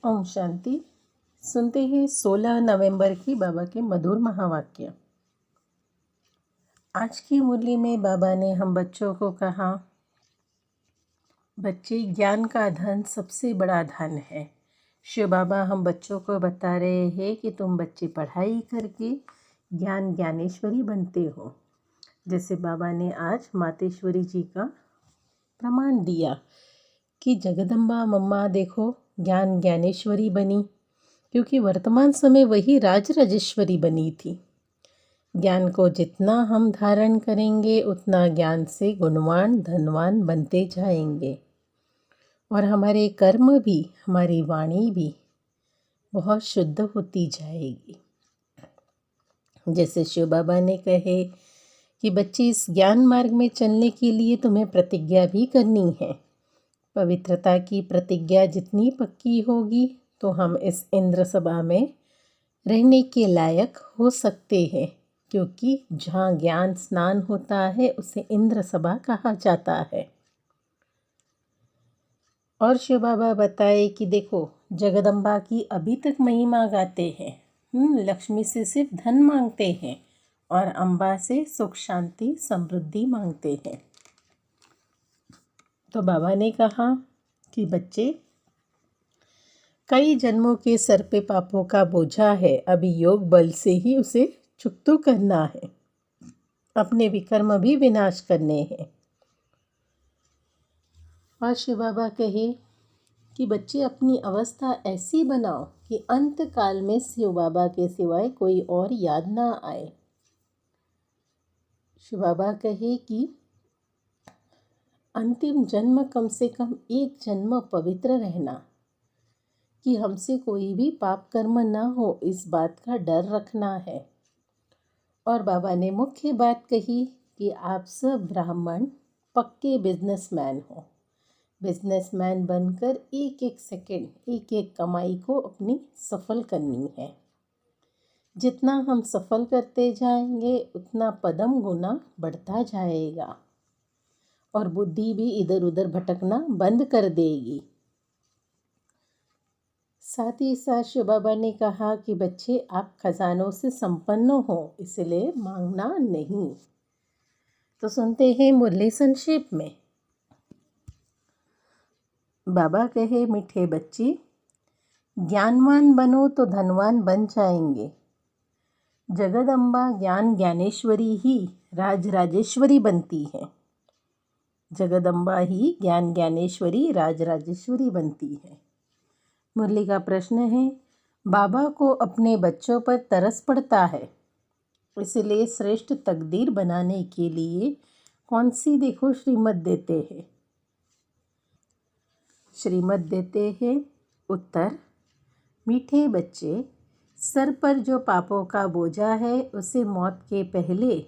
ओम शांति। सुनते हैं 16 नवंबर की बाबा के मधुर महावाक्य। आज की मुरली में बाबा ने हम बच्चों को कहा, बच्चे ज्ञान का धन सबसे बड़ा धन है। शिव बाबा हम बच्चों को बता रहे हैं कि तुम बच्चे पढ़ाई करके ज्ञानेश्वरी बनते हो। जैसे बाबा ने आज मातेश्वरी जी का प्रमाण दिया कि जगदम्बा मम्मा देखो ज्ञानेश्वरी बनी, क्योंकि वर्तमान समय वही राजराजेश्वरी बनी थी। ज्ञान को जितना हम धारण करेंगे उतना ज्ञान से गुणवान धनवान बनते जाएंगे और हमारे कर्म भी, हमारी वाणी भी बहुत शुद्ध होती जाएगी। जैसे शिव बाबा ने कहे कि बच्चे इस ज्ञान मार्ग में चलने के लिए तुम्हें प्रतिज्ञा भी करनी है। पवित्रता की प्रतिज्ञा जितनी पक्की होगी तो हम इस इंद्र सभा में रहने के लायक हो सकते हैं, क्योंकि जहाँ ज्ञान स्नान होता है उसे इंद्र सभा कहा जाता है। और शिव बाबा बताए कि देखो जगदम्बा की अभी तक महिमा गाते हैं। लक्ष्मी से सिर्फ धन मांगते हैं और अम्बा से सुख शांति समृद्धि मांगते हैं। तो बाबा ने कहा कि बच्चे, कई जन्मों के सर पे पापों का बोझा है, अभी योग बल से ही उसे चुकतो करना है, अपने विकर्म भी विनाश करने हैं। और शिव बाबा कहे कि बच्चे अपनी अवस्था ऐसी बनाओ कि अंत काल में शिव बाबा के सिवाय कोई और याद ना आए। शिव बाबा कहे कि अंतिम जन्म कम से कम एक जन्म पवित्र रहना, कि हमसे कोई भी पाप कर्म न हो, इस बात का डर रखना है। और बाबा ने मुख्य बात कही कि आप सब ब्राह्मण पक्के बिजनेसमैन हो। बिजनेसमैन बनकर एक एक सेकंड, एक एक कमाई को अपनी सफल करनी है। जितना हम सफल करते जाएंगे उतना पदम गुना बढ़ता जाएगा और बुद्धि भी इधर उधर भटकना बंद कर देगी। साथ ही साथ शिव बाबा ने कहा कि बच्चे आप खजानों से संपन्न हो, इसलिए मांगना नहीं। तो सुनते हैं मुरली संक्षेप में। बाबा कहे, मीठे बच्चे ज्ञानवान बनो तो धनवान बन जाएंगे। जगदम्बा ज्ञानेश्वरी ही राजराजेश्वरी बनती है। जगदम्बा ही ज्ञानेश्वरी राजराजेश्वरी बनती है। मुरली का प्रश्न है, बाबा को अपने बच्चों पर तरस पड़ता है, इसलिए श्रेष्ठ तकदीर बनाने के लिए कौन सी देखो श्रीमत देते हैं। श्रीमत देते हैं उत्तर, मीठे बच्चे सर पर जो पापों का बोझा है उसे मौत के पहले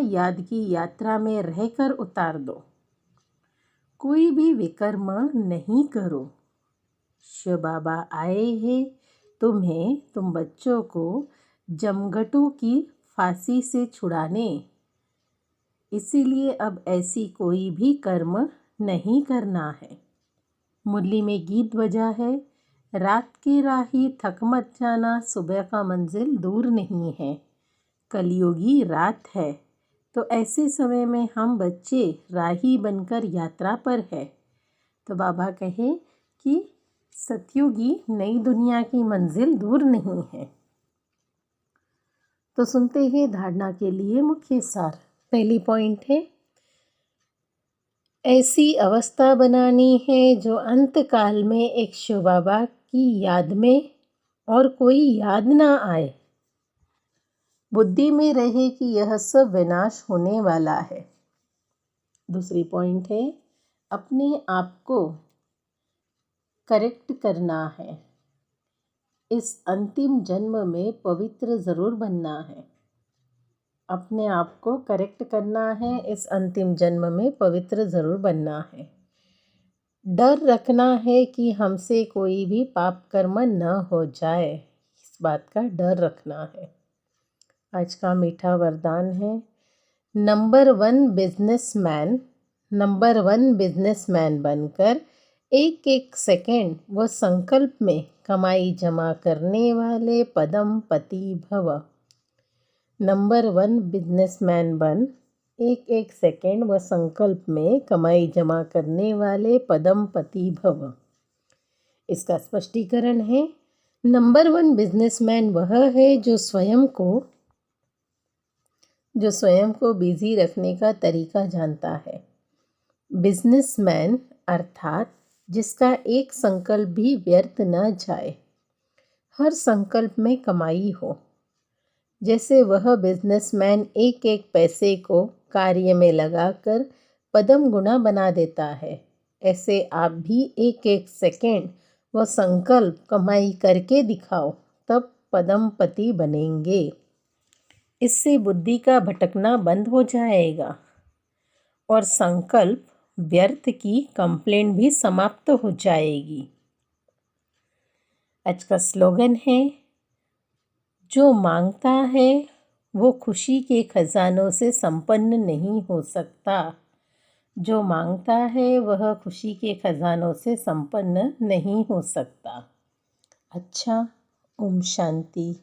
याद की यात्रा में रहकर उतार दो। कोई भी विकर्म नहीं करो। शिव बाबा आए हैं तुम बच्चों को जमघटों की फांसी से छुड़ाने, इसीलिए अब ऐसी कोई भी कर्म नहीं करना है। मुरली में गीत बजा है, रात की राही थक मत जाना, सुबह का मंजिल दूर नहीं है। कलयुगी रात है, तो ऐसे समय में हम बच्चे राही बनकर यात्रा पर है। तो बाबा कहे कि सतयुगी नई दुनिया की मंजिल दूर नहीं है। तो सुनते हैं धारणा के लिए मुख्य सार। पहली पॉइंट है, ऐसी अवस्था बनानी है जो अंत काल में एक शिव बाबा की याद में और कोई याद ना आए। बुद्धि में रहे कि यह सब विनाश होने वाला है। दूसरी पॉइंट है, अपने आप को करेक्ट करना है। इस अंतिम जन्म में पवित्र ज़रूर बनना है। अपने आप को करेक्ट करना है, इस अंतिम जन्म में पवित्र ज़रूर बनना है। डर रखना है कि हमसे कोई भी पाप कर्म न हो जाए, इस बात का डर रखना है। आज का मीठा वरदान है, नंबर वन बिजनेसमैन बनकर एक एक सेकंड व संकल्प में कमाई जमा करने वाले पदम पति भव। नंबर 1 बिजनेसमैन बन। एक एक सेकंड व संकल्प में कमाई जमा करने वाले पदम पति भव। इसका स्पष्टीकरण है, नंबर 1 बिजनेसमैन वह है जो स्वयं को बिजी रखने का तरीका जानता है। बिजनेसमैन अर्थात जिसका एक संकल्प भी व्यर्थ न जाए, हर संकल्प में कमाई हो। जैसे वह बिजनेसमैन एक एक पैसे को कार्य में लगाकर पदम गुना बना देता है, ऐसे आप भी एक एक सेकंड व संकल्प कमाई करके दिखाओ, तब पदमपति बनेंगे। इससे बुद्धि का भटकना बंद हो जाएगा और संकल्प व्यर्थ की कंप्लेंट भी समाप्त हो जाएगी। आज का स्लोगन है, जो मांगता है वो खुशी के खजानों से संपन्न नहीं हो सकता। जो मांगता है वह खुशी के खजानों से संपन्न नहीं हो सकता। अच्छा, ओम शांति।